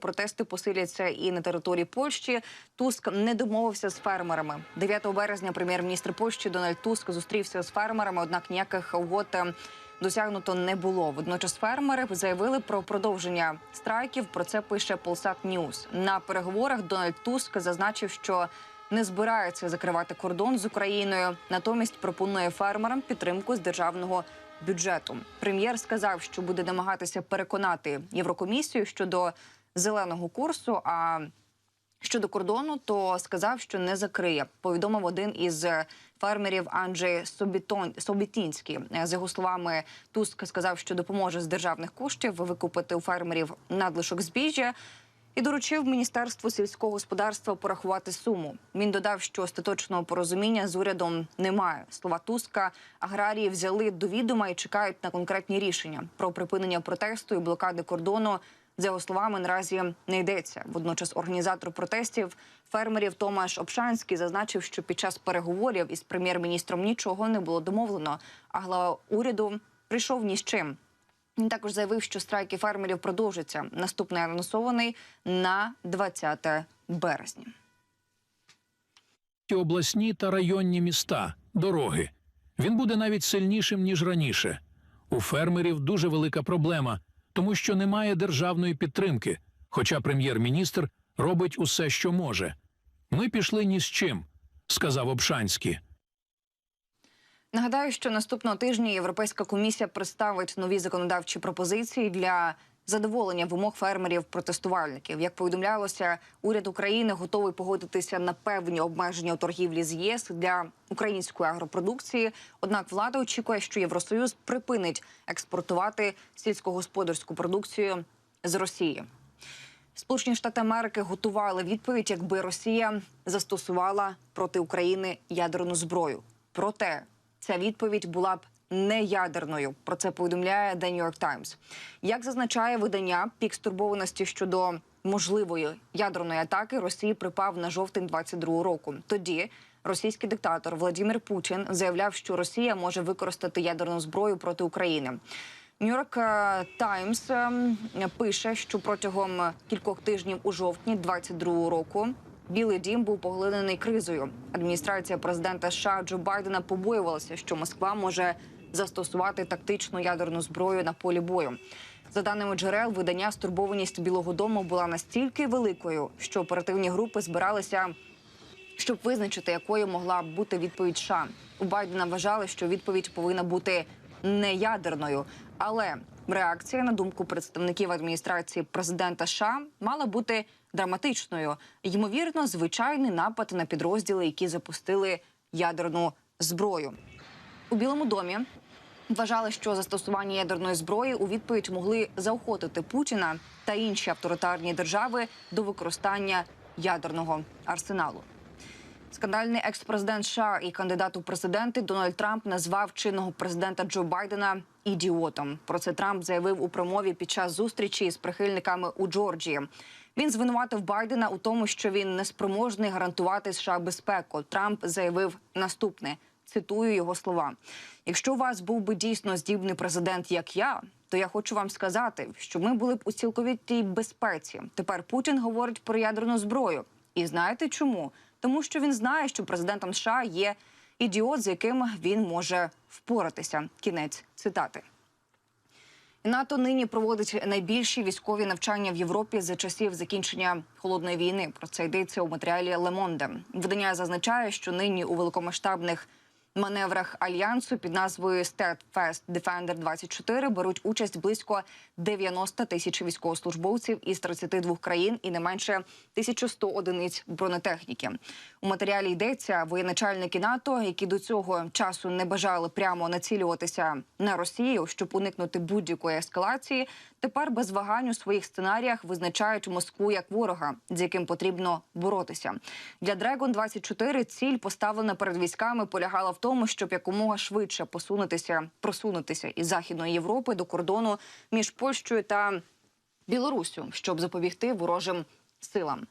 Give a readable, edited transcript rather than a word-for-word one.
протести посиляться і на території Польщі. Туск не домовився з фермерами. 9 березня прем'єр-міністр Польщі Дональд Туск зустрівся з фермерами, однак ніяких угод досягнуто не було. Водночас фермери заявили про продовження страйків. Про це пише Polsat News. На переговорах Дональд Туск зазначив, що не збирається закривати кордон з Україною, натомість пропонує фермерам підтримку з державного бюджету. Прем'єр сказав, що буде намагатися переконати Єврокомісію щодо зеленого курсу, а щодо кордону, то сказав, що не закриє, повідомив один із фермерів Анджей Собітінський. За його словами, Туск сказав, що допоможе з державних коштів викупити у фермерів надлишок збіжжя і доручив Міністерству сільського господарства порахувати суму. Він додав, що остаточного порозуміння з урядом немає. Слова Туска аграрії взяли до відома і чекають на конкретні рішення. Про припинення протесту і блокади кордону, за його словами, наразі не йдеться. Водночас організатор протестів фермерів Томаш Обшанський зазначив, що під час переговорів із прем'єр-міністром нічого не було домовлено, а глава уряду прийшов ні з чим. Він також заявив, що страйки фермерів продовжаться. Наступний анонсований на 20 березня. Обласні та районні міста, дороги. Він буде навіть сильнішим, ніж раніше. У фермерів дуже велика проблема, тому що немає державної підтримки, хоча прем'єр-міністр робить усе, що може. Ми пішли ні з чим, сказав Обшанський. Нагадаю, що наступного тижня Європейська комісія представить нові законодавчі пропозиції для задоволення вимог фермерів-протестувальників. Як повідомлялося, уряд України готовий погодитися на певні обмеження у торгівлі з ЄС для української агропродукції. Однак влада очікує, що Євросоюз припинить експортувати сільськогосподарську продукцію з Росії. Сполучені Штати Америки готували відповідь, якби Росія застосувала проти України ядерну зброю. Проте ця відповідь була б не ядерною. Про це повідомляє The New York Times. Як зазначає видання, пік стурбованості щодо можливої ядерної атаки Росії припав на жовтень 22-го року. Тоді російський диктатор Владимир Путін заявляв, що Росія може використати ядерну зброю проти України. New York Times пише, що протягом кількох тижнів у жовтні 22-го року Білий дім був поглинений кризою. Адміністрація президента США Джо Байдена побоювалася, що Москва може застосувати тактичну ядерну зброю на полі бою. За даними джерел видання, стурбованість Білого дому була настільки великою, що оперативні групи збиралися, щоб визначити, якою могла б бути відповідь США. У Байдена вважали, що відповідь повинна бути не ядерною, але реакція, на думку представників адміністрації президента США, мала бути драматичною. Ймовірно, звичайний напад на підрозділи, які запустили ядерну зброю. У Білому домі вважали, що застосування ядерної зброї у відповідь могли заохотити Путіна та інші авторитарні держави до використання ядерного арсеналу. Скандальний екс-президент США і кандидат у президенти Дональд Трамп назвав чинного президента Джо Байдена ідіотом. Про це Трамп заявив у промові під час зустрічі з прихильниками у Джорджії. Він звинуватив Байдена у тому, що він неспроможний гарантувати США безпеку. Трамп заявив наступне, цитую його слова. «Якщо у вас був би дійсно здібний президент, як я, то я хочу вам сказати, що ми були б у цілковитій безпеці. Тепер Путін говорить про ядерну зброю. І знаєте чому? Тому що він знає, що президентом США є ідіот, з яким він може впоратися». Кінець цитати. НАТО нині проводить найбільші військові навчання в Європі за часів закінчення Холодної війни. Про це йдеться у матеріалі Le Monde. Видання зазначає, що нині у великомасштабних маневрах Альянсу під назвою Steadfast Defender 24 беруть участь близько 90 тисяч військовослужбовців із 32 країн і не менше 1100 одиниць бронетехніки. У матеріалі йдеться, воєначальники НАТО, які до цього часу не бажали прямо націлюватися на Росію, щоб уникнути будь-якої ескалації, тепер без вагань у своїх сценаріях визначають Москву як ворога, з яким потрібно боротися. Для Dragon 24 ціль, поставлена перед військами, полягала в тому, щоб якомога швидше просунутися із Західної Європи до кордону між Польщею та Білоруссю, щоб запобігти ворожим силам.